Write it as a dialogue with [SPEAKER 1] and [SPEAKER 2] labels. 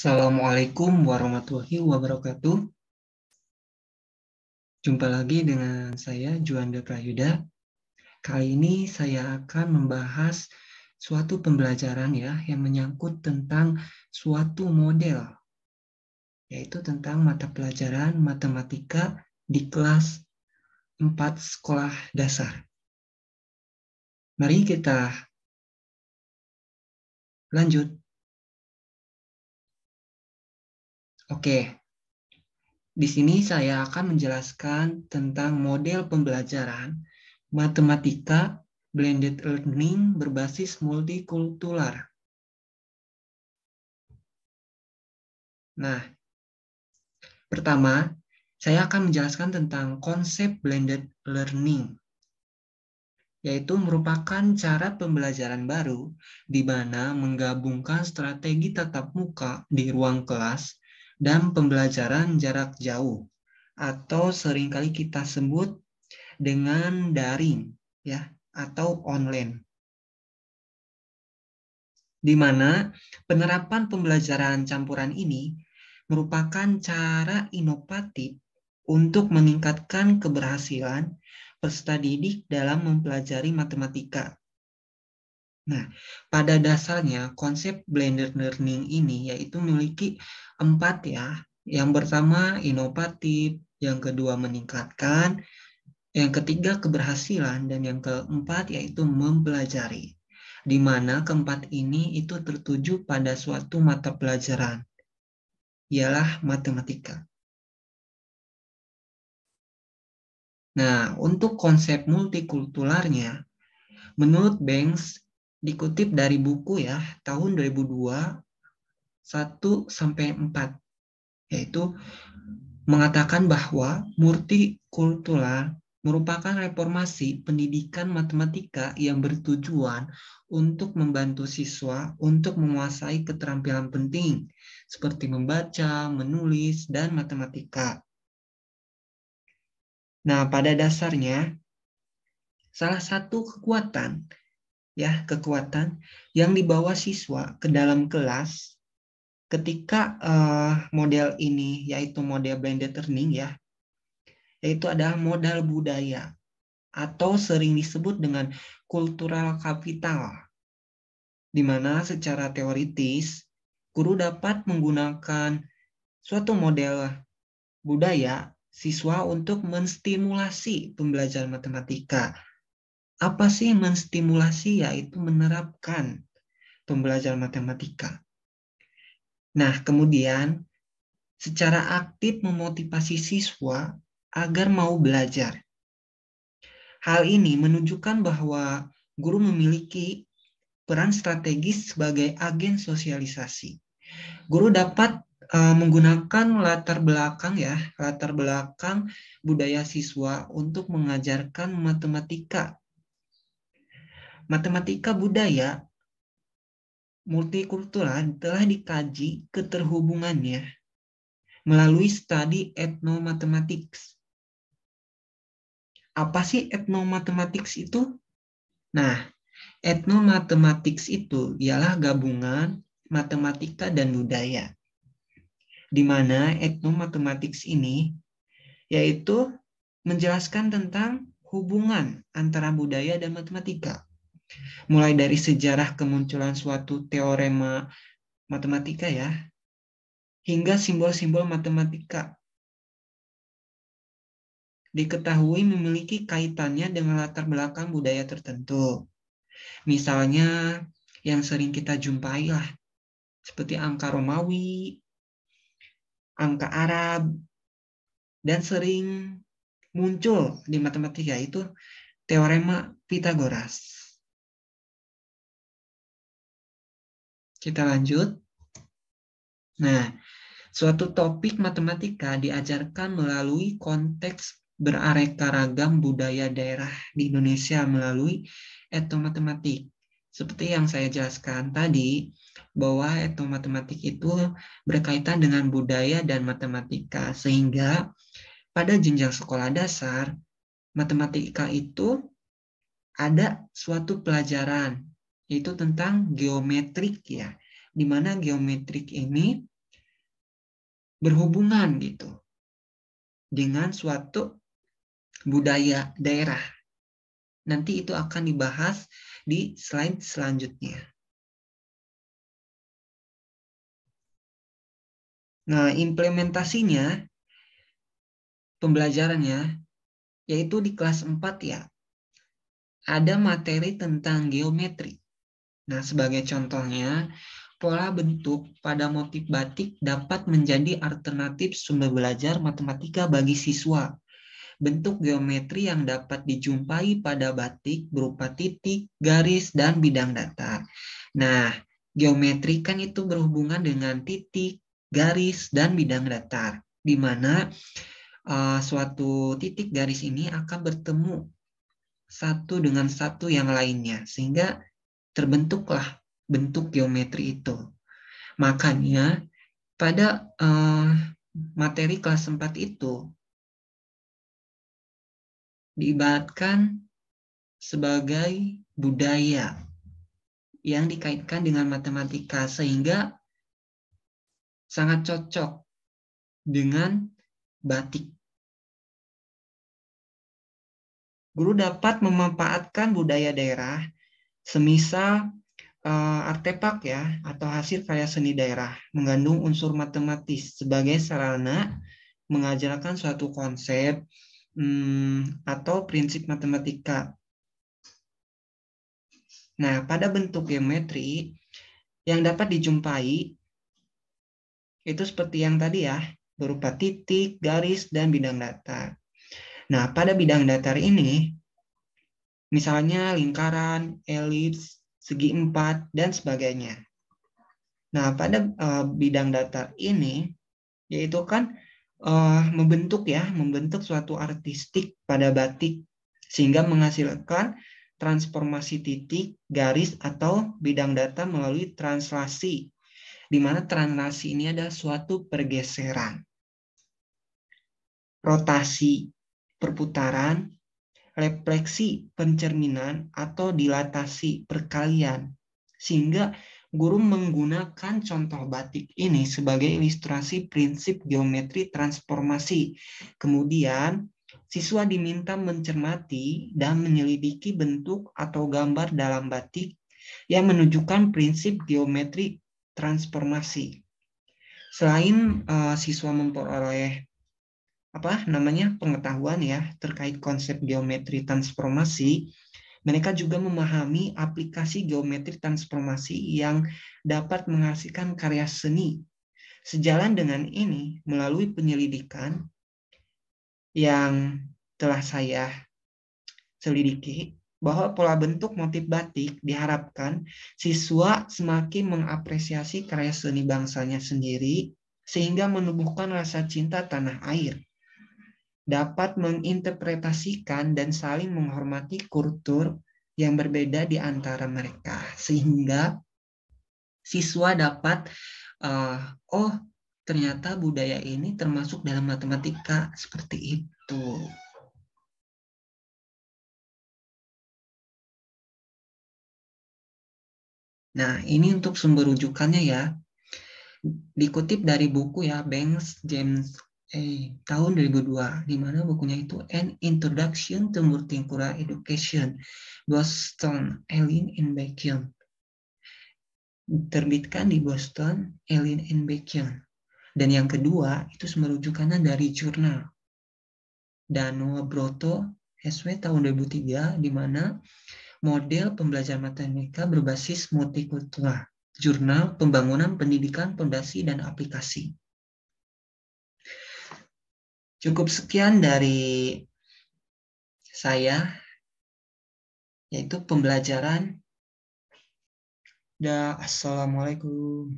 [SPEAKER 1] Assalamualaikum warahmatullahi wabarakatuh. Jumpa lagi dengan saya Juanda Prayuda. Kali ini saya akan membahas suatu pembelajaran yang menyangkut tentang suatu model, yaitu tentang mata pelajaran matematika di kelas 4 sekolah dasar. Mari kita lanjut. Oke. Di sini saya akan menjelaskan tentang model pembelajaran matematika blended learning berbasis multikultural. Nah, pertama, saya akan menjelaskan tentang konsep blended learning, yaitu merupakan cara pembelajaran baru di mana menggabungkan strategi tatap muka di ruang kelas dan pembelajaran jarak jauh, atau seringkali kita sebut dengan daring atau online. Di mana penerapan pembelajaran campuran ini merupakan cara inovatif untuk meningkatkan keberhasilan peserta didik dalam mempelajari matematika. Nah, pada dasarnya konsep blended learning ini yaitu memiliki 4 Yang pertama inovatif, yang kedua meningkatkan, yang ketiga keberhasilan, dan yang keempat yaitu mempelajari. Di mana keempat ini itu tertuju pada suatu mata pelajaran, ialah matematika. Nah, untuk konsep multikulturalnya, menurut Banks, dikutip dari buku tahun 2002, 1-4, yaitu mengatakan bahwa multikultural merupakan reformasi pendidikan matematika yang bertujuan untuk membantu siswa untuk menguasai keterampilan penting seperti membaca, menulis, dan matematika. Nah, pada dasarnya salah satu kekuatan yang dibawa siswa ke dalam kelas ketika model ini yaitu model blended learning yaitu adalah modal budaya atau sering disebut dengan cultural capital, di mana secara teoritis guru dapat menggunakan suatu model budaya siswa untuk menstimulasi pembelajaran matematika. Apa sih menstimulasi? Yaitu menerapkan pembelajaran matematika. Nah, kemudian secara aktif memotivasi siswa agar mau belajar. Hal ini menunjukkan bahwa guru memiliki peran strategis sebagai agen sosialisasi. Guru dapat menggunakan latar belakang budaya siswa untuk mengajarkan matematika. Matematika budaya multikultural telah dikaji keterhubungannya melalui studi ethnomathematics. Apa sih ethnomathematics itu? Nah, ethnomathematics itu ialah gabungan matematika dan budaya. Di mana ethnomathematics ini yaitu menjelaskan tentang hubungan antara budaya dan matematika. Mulai dari sejarah kemunculan suatu teorema matematika hingga simbol-simbol matematika diketahui memiliki kaitannya dengan latar belakang budaya tertentu. Misalnya yang sering kita jumpai seperti angka Romawi, angka Arab, dan sering muncul di matematika itu teorema Pythagoras. Kita lanjut. Nah, suatu topik matematika diajarkan melalui konteks beraneka ragam budaya daerah di Indonesia melalui etnomatematik. Seperti yang saya jelaskan tadi, bahwa etnomatematik itu berkaitan dengan budaya dan matematika, sehingga pada jenjang sekolah dasar, matematika itu ada suatu pelajaran, yaitu tentang geometrik di mana geometrik ini berhubungan gitu dengan suatu budaya daerah. Nanti itu akan dibahas di slide selanjutnya. Nah, implementasinya, pembelajarannya, yaitu di kelas 4 ya, ada materi tentang geometri. Nah, sebagai contohnya, pola bentuk pada motif batik dapat menjadi alternatif sumber belajar matematika bagi siswa. Bentuk geometri yang dapat dijumpai pada batik berupa titik, garis, dan bidang datar. Nah, geometri kan itu berhubungan dengan titik, garis, dan bidang datar, di mana suatu titik garis ini akan bertemu satu dengan satu yang lainnya, sehingga terbentuklah bentuk geometri itu. Makanya pada materi kelas 4 itu diibaratkan sebagai budaya yang dikaitkan dengan matematika, sehingga sangat cocok dengan batik. Guru dapat memanfaatkan budaya daerah semisal artefak ya atau hasil karya seni daerah mengandung unsur matematis sebagai sarana mengajarkan suatu konsep atau prinsip matematika. Nah, pada bentuk geometri yang dapat dijumpai itu seperti yang tadi ya, berupa titik, garis, dan bidang datar. Nah, pada bidang datar ini, misalnya lingkaran, elips, segi empat, dan sebagainya. Nah, pada bidang datar ini, yaitu kan membentuk suatu artistik pada batik, sehingga menghasilkan transformasi titik, garis, atau bidang datar melalui translasi, di mana translasi ini adalah suatu pergeseran, rotasi, perputaran, refleksi, pencerminan, atau dilatasi, perkalian. Sehingga guru menggunakan contoh batik ini sebagai ilustrasi prinsip geometri transformasi. Kemudian, siswa diminta mencermati dan menyelidiki bentuk atau gambar dalam batik yang menunjukkan prinsip geometri transformasi. Selain siswa memperoleh pengetahuan ya terkait konsep geometri transformasi, mereka juga memahami aplikasi geometri transformasi yang dapat menghasilkan karya seni. Sejalan dengan ini, melalui penyelidikan yang telah saya selidiki, bahwa pola bentuk motif batik diharapkan siswa semakin mengapresiasi karya seni bangsanya sendiri, sehingga menumbuhkan rasa cinta tanah air, dapat menginterpretasikan dan saling menghormati kultur yang berbeda di antara mereka, sehingga siswa dapat ternyata budaya ini termasuk dalam matematika, seperti itu. Nah, ini untuk sumber rujukannya ya. Dikutip dari buku ya, Banks James tahun 2002, di mana bukunya itu An Introduction to Multicultural Education, Boston, Elin and Bacon. Diterbitkan di Boston, Elin and Bacon. Dan yang kedua, itu sumber rujukannya dari jurnal Danoa Broto, SW tahun 2003, di mana model pembelajaran matematika berbasis multikultural, jurnal Pembangunan Pendidikan Fondasi dan Aplikasi. Cukup sekian dari saya, yaitu pembelajaran. Assalamualaikum.